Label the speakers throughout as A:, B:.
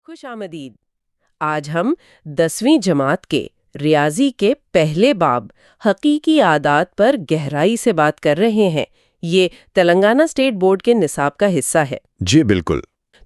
A: خوش آمدید۔ آج ہم 10ویں جماعت کے ریاضی کے پہلے باب حقیقی اعداد پر گہرائی سے بات کر رہے ہیں۔ یہ تلنگانہ اسٹیٹ بورڈ کے نصاب کا حصہ ہے۔
B: جی بالکل۔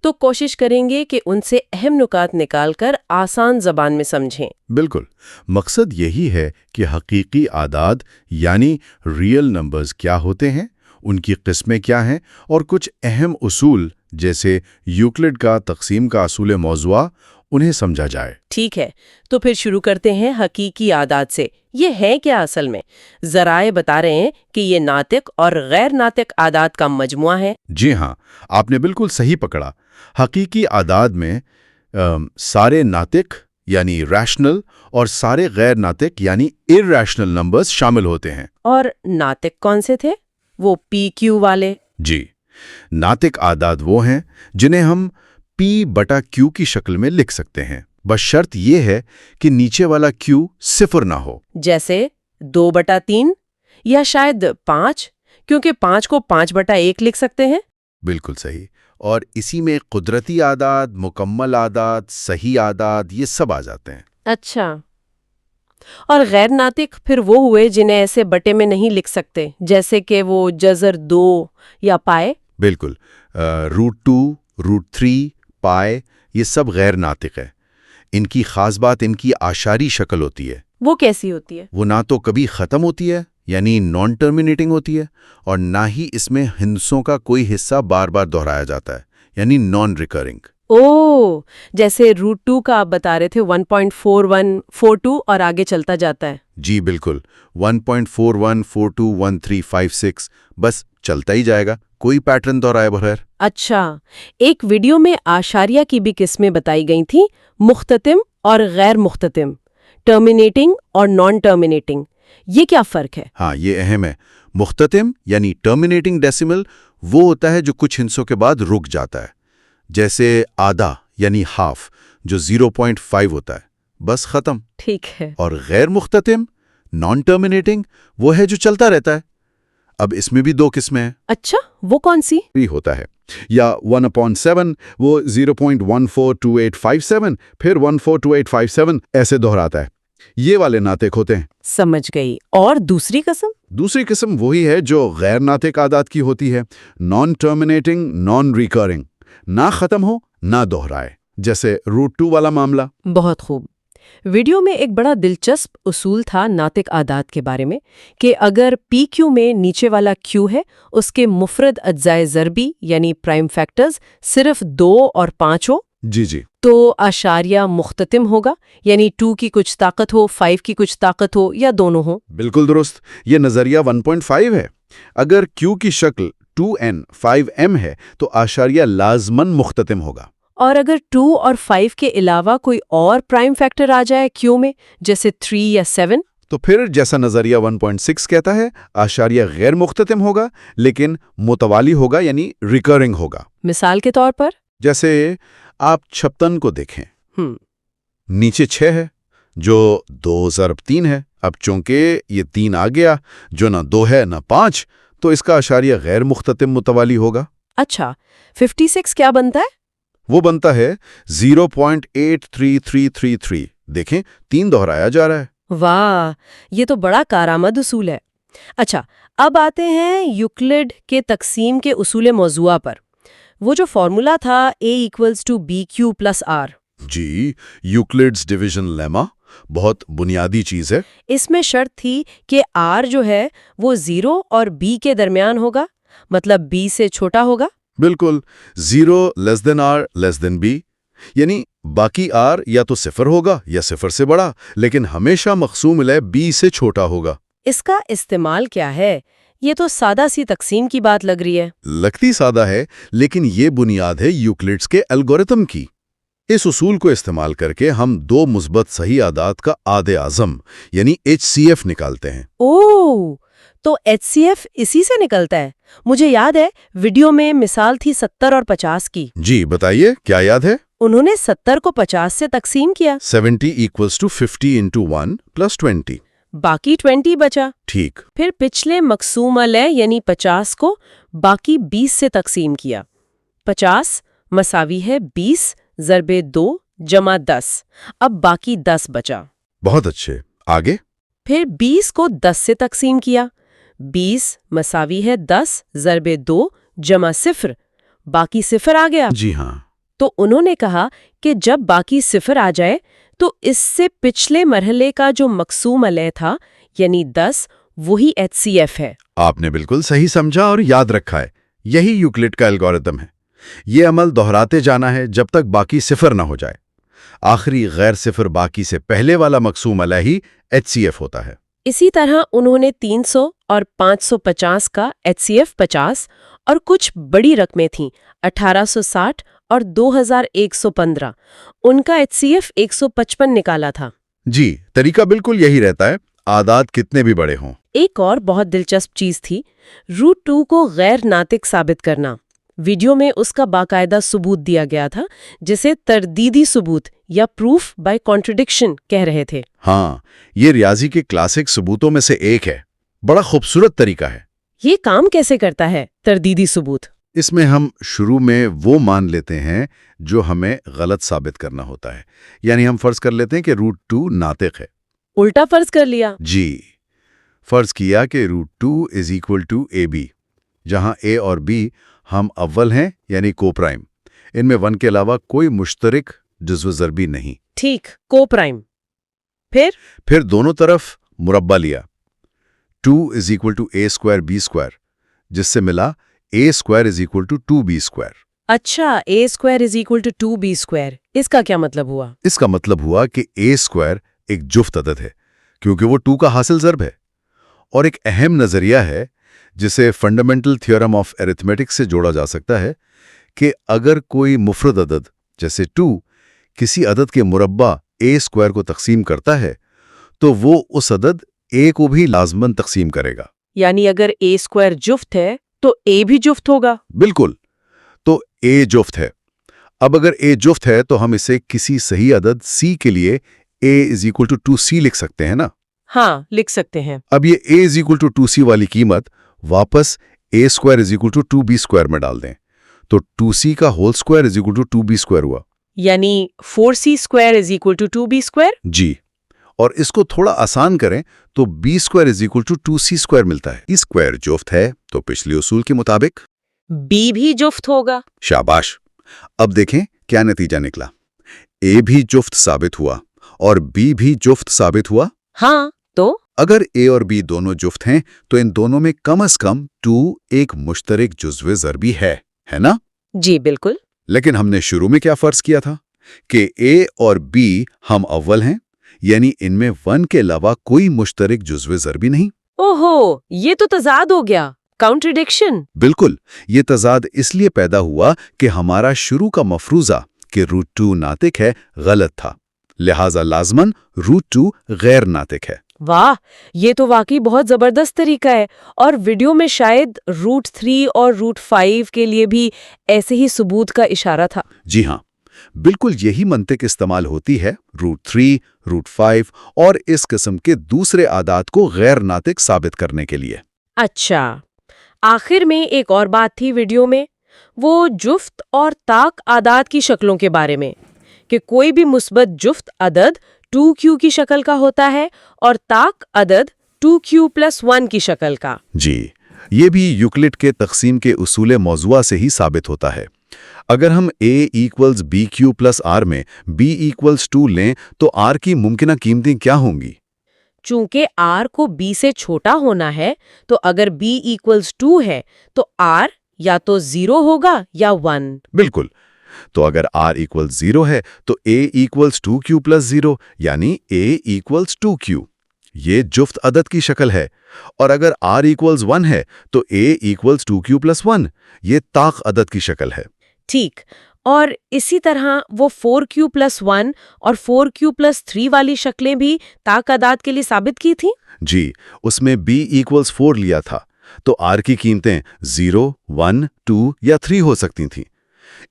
A: تو کوشش کریں گے کہ ان سے اہم نکات نکال کر آسان زبان میں سمجھیں۔
B: بالکل، مقصد یہی ہے کہ حقیقی اعداد یعنی ریئل نمبرز کیا ہوتے ہیں، ان کی قسمیں کیا ہیں، اور کچھ اہم اصول جیسے یوکلڈ کا تقسیم کا اصول موضوع انہیں سمجھا جائے۔
A: ٹھیک ہے، تو پھر شروع کرتے ہیں حقیقی اعداد سے۔ یہ ہے کیا اصل میں؟ ذرائع بتا رہے ہیں کہ یہ ناطق اور غیر ناطق اعداد کا مجموعہ ہے۔
B: جی ہاں، آپ نے بالکل صحیح پکڑا۔ حقیقی اعداد میں سارے ناطق یعنی ریشنل اور سارے غیر ناطق یعنی ارریشنل نمبرز شامل ہوتے ہیں۔
A: اور ناطق کون سے تھے؟ وہ پی کیو والے؟
B: جی، ناطق اعداد وہ ہیں جنہیں ہم پی بٹا کیو کی شکل میں لکھ سکتے ہیں، بس شرط یہ ہے کہ نیچے والا کیو صفر نہ ہو۔
A: جیسے 2/3 یا شاید 5، کیونکہ 5 کو 5/1 لکھ سکتے ہیں۔
B: بالکل صحیح۔ اور اسی میں قدرتی اعداد، مکمل اعداد، صحیح اعداد، یہ سب آ جاتے ہیں۔
A: اچھا، اور غیر ناطق پھر وہ ہوئے جنہیں ایسے بٹے میں نہیں لکھ سکتے، جیسے کہ وہ جذر 2 یا پائے؟
B: بالکل، √2، √3، پائے، یہ سب غیر ناطق ہے۔ ان کی خاص بات ان کی اعشاری شکل ہوتی ہے۔
A: وہ کیسی ہوتی ہے؟
B: وہ نہ تو کبھی ختم ہوتی ہے یعنی نان ٹرمینیٹنگ ہوتی ہے، اور نہ ہی اس میں ہندسوں کا کوئی حصہ بار بار دہرایا جاتا ہے یعنی نان ریکرنگ۔
A: اوہ، جیسے √2 کا آپ بتا رہے تھے 1.4142 اور آگے چلتا جاتا ہے۔
B: جی بالکل، 1.41421356 بس چلتا ہی جائے گا، کوئی پیٹرن دہرائے بغیر۔
A: اچھا، ایک ویڈیو میں اعشاریہ کی بھی قسمیں بتائی گئی تھیں، مختتم اور غیر مختتم، ٹرمینیٹنگ اور نان ٹرمینیٹنگ۔ یہ کیا فرق ہے؟
B: ہاں، یہ اہم ہے۔ مختتم یعنی ٹرمینیٹنگ ڈیسیمل وہ ہوتا ہے جو کچھ ہندسوں کے بعد رک جاتا ہے، جیسے آدھا یعنی ہاف جو 0.5 ہوتا ہے، بس ختم۔
A: ٹھیک ہے۔
B: اور غیر مختتم نان ٹرمینیٹنگ وہ ہے جو چلتا رہتا ہے۔ اب اس میں بھی 2 قسمیں ہیں۔
A: اچھا، وہ کون سی؟
B: بھی ہوتا ہے، یا 1/7 وہ 0.142857 پھر 142857 ایسے دہراتا ہے۔ یہ والے ناطق ہوتے ہیں۔
A: سمجھ گئی۔ اور دوسری قسم؟
B: دوسری قسم وہی ہے جو غیر ناطق اعداد کی ہوتی ہے، نان ٹرمینیٹنگ، نان ریکرنگ، نہ ختم ہو نہ دہرائے، جیسے √2 والا معاملہ۔
A: بہت خوب۔ ویڈیو میں ایک بڑا دلچسپ اصول تھا ناطق اعداد کے بارے میں، کہ اگر پی کیو میں نیچے والا کیو ہے، اس کے مفرد اجزائے ضربی یعنی پرائم فیکٹرز صرف 2 اور 5 ہو،
B: جی
A: تو اعشاریہ مختتم ہوگا، یعنی 2 کی کچھ طاقت ہو، 5 کی کچھ طاقت ہو، یا دونوں ہوں۔
B: بالکل درست۔ یہ نظریہ 1.5 ہے۔ اگر کیو کی شکل 2n 5m ہے تو اعشاریہ لازماً مختتم ہوگا۔
A: اور اگر 2 اور 5 کے علاوہ کوئی اور پرائم فیکٹر آ جائے کیو میں، جیسے 3 یا 7،
B: تو پھر جیسا نظریہ 1.6 کہتا ہے، اعشاریہ غیر مختتم ہوگا لیکن متوالی ہوگا یعنی ریکرنگ ہوگا۔
A: مثال کے طور پر؟
B: جیسے آپ 56 کو دیکھیں، نیچے 6 ہے جو 2 ضرب 3 ہے۔ اب چونکہ یہ 3 آ گیا جو نہ 2 ہے نہ 5، تو اس کا اعشاریہ غیر مختتم متوالی ہوگا۔
A: اچھا، 56 کیا بنتا ہے؟
B: وہ بنتا ہے 0.83333۔ دیکھیں، 3 دہرایا جا رہا ہے۔
A: واہ، یہ تو بڑا کارآمد اصول ہے۔ اچھا، اب آتے ہیں یوکلڈ کے تقسیم کے اصول موضوع پر۔ وہ جو فارمولا تھا A=BQ+R۔
B: جی، یوکلڈز ڈویژن لیما بہت بنیادی چیز ہے۔
A: اس میں شرط تھی کہ R جو ہے وہ 0 اور B کے درمیان ہوگا، مطلب B سے چھوٹا ہوگا۔
B: بالکل، 0 R B، یعنی باقی R یا تو 0 ہوگا یا 0 سے بڑا، لیکن ہمیشہ مقسوم الیہ B سے چھوٹا ہوگا۔
A: اس کا استعمال کیا ہے؟ یہ تو سادہ سی تقسیم کی بات لگ رہی ہے۔
B: لگتی سادہ ہے، لیکن یہ بنیاد ہے یوکلڈز کے الگورتھم کی۔ اس اصول کو استعمال کر کے ہم 2 مثبت صحیح اعداد کا عاد اعظم یعنی HCF نکالتے ہیں۔
A: اوہ، تو HCF اسی سے نکلتا ہے۔ مجھے یاد ہے ویڈیو میں مثال تھی 70 اور 50 کی۔
B: جی بتائیے، کیا یاد ہے؟
A: انہوں نے 70 کو 50 سے تقسیم کیا۔
B: 70 = 50 × 1 + 20۔
A: باقی 20 بچا۔
B: ٹھیک۔
A: پھر پچھلے مقسوم علیہ یعنی 50 کو باقی 20 سے تقسیم کیا۔ 50 مساوی ہے 20 ضربے 2 جمع 10، اب باقی 10 بچا۔
B: بہت اچھے، آگے؟
A: پھر 20 کو 10 سے تقسیم کیا، 20 مساوی ہے 10 ضربے 2 جمع 0، باقی 0 آ گیا۔
B: جی ہاں۔
A: تو انہوں نے کہا کہ جب باقی 0 آ جائے تو اس سے پچھلے مرحلے کا جو مقسوم علیہ تھا یعنی 10 وہی HCF ہے۔
B: آپ نے بالکل صحیح سمجھا اور یاد رکھا ہے، یہی یوکلڈ کا الگورتھم ہے۔ یہ عمل دہراتے جانا ہے جب تک باقی 0 نہ ہو جائے۔ آخری غیر صفر باقی سے پہلے والا مقسوم علیہ ہی HCF ہوتا ہے۔
A: اسی طرح انہوں نے 300 اور 550 کا HCF 50 اور کچھ بڑی رقمیں تھیں 1860 اور 2115، ان کا HCF 155 نکالا تھا۔
B: جی، طریقہ بالکل یہی رہتا ہے، اعداد کتنے بھی بڑے ہوں۔
A: ایک اور بہت دلچسپ چیز تھی √2 کو غیر ناطق ثابت کرنا۔ ویڈیو میں اس کا باقاعدہ ثبوت دیا گیا تھا جسے تردیدی ثبوت یا پروف بائی کانٹرڈکشن کہہ رہے تھے۔
B: ہاں، یہ ریاضی کے کلاسک ثبوتوں میں سے ایک ہے، بڑا خوبصورت طریقہ ہے۔
A: یہ کام کیسے کرتا ہے تردیدی ثبوت؟
B: اس میں ہم شروع میں وہ مان لیتے ہیں جو ہمیں غلط ثابت کرنا ہوتا ہے، یعنی ہم فرض کر لیتے ہیں کہ √2 ناطق ہے۔
A: الٹا فرض کر لیا۔
B: جی، فرض کیا کہ √2 = AB، جہاں A اور B ہم اول ہیں یعنی کو پرائم، ان میں 1 کے علاوہ کوئی مشترک جزو ضربی نہیں۔
A: ٹھیک، کو پرائم۔ پھر
B: دونوں طرف مربع لیا، 2 = A²B²، جس سے ملا A² = 2B²۔
C: اچھا، A² = 2B²، اس کا کیا مطلب ہوا؟
B: اس کا مطلب ہوا کہ A² ایک جفت عدد ہے کیونکہ وہ 2 کا حاصل ضرب ہے، اور ایک اہم نظریہ ہے جسے فنڈامنٹل تھیورم آف ارتھمیٹک سے جوڑا جا سکتا ہے کہ اگر کوئی مفرد عدد جیسے 2 کسی عدد کے مربع A² کو تقسیم کرتا ہے تو وہ اس عدد A کو بھی لازماً تقسیم کرے گا۔
C: یعنی اگر A² جفت ہے تو A بھی جفت ہوگا؟
B: بالکل، تو A جفت ہے۔ اب اگر A جفت ہے تو ہم اسے کسی صحیح عدد C کے لیے A = 2C لکھ سکتے ہیں نا؟
C: ہاں، لکھ سکتے ہیں۔
B: اب یہ A = 2C والی قیمت واپس A² = 2B² میں ڈال دیں تو 2C کا ہول اسکوائر = 2B² ہوا۔
C: یعنی 4C² = 2B²؟
B: جی، اور اس کو تھوڑا آسان کریں تو B² = 2C² ملتا ہے۔ اسکوائر جفت ہے تو پچھلی اصول کے مطابق
C: B بھی جفت ہوگا۔
B: شاباش! اب دیکھیں کیا نتیجہ نکلا۔ A بھی جفت ثابت ہوا اور B بھی جفت ثابت ہوا۔
C: ہاں، تو
B: اگر A اور B دونوں جفت ہیں تو ان دونوں میں کم از کم 2 ایک مشترک جزو ضربی ہے نا؟
C: جی بالکل۔
B: لیکن ہم نے شروع میں کیا فرض کیا تھا کہ A اور B ہم اول ہیں، یعنی ان میں 1 کے علاوہ کوئی مشترک جزو ضربی نہیں۔
C: اوہو، یہ تو تضاد ہو گیا، کاؤنٹرڈکشن۔
B: بالکل، یہ تضاد اس لیے پیدا ہوا کہ ہمارا شروع کا مفروضہ کہ √2 ناطق ہے غلط تھا، لہٰذا لازماً √2 غیر ناطق ہے۔
C: واہ، یہ تو واقعی بہت زبردست طریقہ ہے، اور ویڈیو میں شاید √3 اور √5 کے لیے بھی ایسے ہی ثبوت کا اشارہ تھا۔
B: جی ہاں، بالکل یہی منطق استعمال ہوتی ہے √3، √5 اور اس قسم کے دوسرے اعداد کو غیر ناطق ثابت کرنے کے لیے۔
C: اچھا، آخر میں ایک اور بات تھی ویڈیو میں، وہ جفت اور طاق اعداد کی شکلوں کے بارے میں، کہ کوئی بھی مثبت جفت عدد 2Q کی شکل کا ہوتا ہے اور طاق عدد 2Q+1 کی شکل کا۔
B: جی، یہ بھی یوکلڈ کے تقسیم کے اصول موضوع سے ہی ثابت ہوتا ہے۔ اگر ہم A = BQ+R میں B = 2 لیں تو R کی ممکنہ قیمتیں کیا ہوں گی؟
C: چونکہ R کو B سے چھوٹا ہونا ہے تو اگر B = 2 ہے تو R یا تو 0 ہوگا یا 1۔
B: بالکل، تو اگر R = 0 ہے تو A = 2Q+0 یعنی A = 2Q۔ یہ جفت عدد کی شکل ہے، اور اگر R = 1 ہے تو A = 2Q+1، یہ طاق عدد کی شکل ہے۔
C: ٹھیک، اور اسی طرح وہ 4Q+1 اور 4Q+3 والی شکلیں بھی طاق اعداد کے لیے ثابت کی تھیں؟
B: جی، اس میں B = 4 لیا تھا تو R کی قیمتیں 0، 1، 2 یا 3 ہو سکتی تھیں۔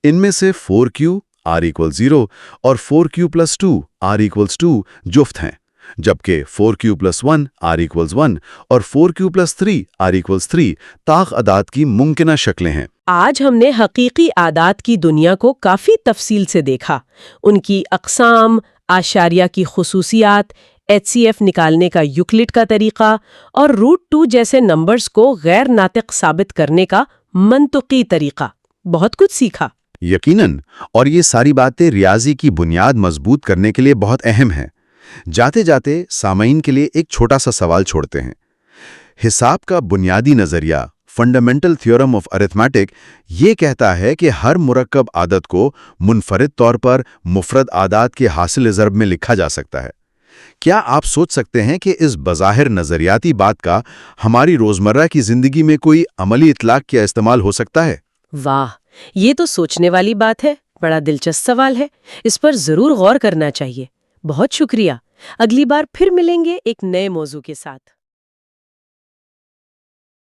B: ان میں سے 4Q R = 0 اور 4Q+2 R = 2 جفت ہیں، جبکہ 4Q+1 R = 1 اور 4Q+3 R = 3 طاق اعداد کی ممکنہ شکلیں ہیں۔
C: آج ہم نے حقیقی اعداد کی دنیا کو کافی تفصیل سے دیکھا، ان کی اقسام، اعشاریہ کی خصوصیات، HCF نکالنے کا یوکلڈ کا طریقہ اور √2 جیسے نمبرز کو غیر ناطق ثابت کرنے کا منطقی طریقہ۔ بہت کچھ سیکھا۔
D: یقیناً، اور یہ ساری باتیں ریاضی کی بنیاد مضبوط کرنے کے لیے بہت اہم ہیں۔ جاتے جاتے سامعین کے لیے ایک چھوٹا سا سوال چھوڑتے ہیں۔ حساب کا بنیادی نظریہ فنڈامنٹل تھیورم آف ارتھمیٹک یہ کہتا ہے کہ ہر مرکب عدد کو منفرد طور پر مفرد اعداد کے حاصل ضرب میں لکھا جا سکتا ہے۔ کیا آپ سوچ سکتے ہیں کہ اس بظاہر نظریاتی بات کا ہماری روزمرہ کی زندگی میں کوئی عملی اطلاق کیا استعمال ہو سکتا ہے؟
C: واہ، یہ تو سوچنے والی بات ہے، بڑا دلچسپ سوال ہے، اس پر ضرور غور کرنا چاہیے۔ بہت شکریہ، اگلی بار پھر ملیں گے ایک نئے موضوع کے ساتھ۔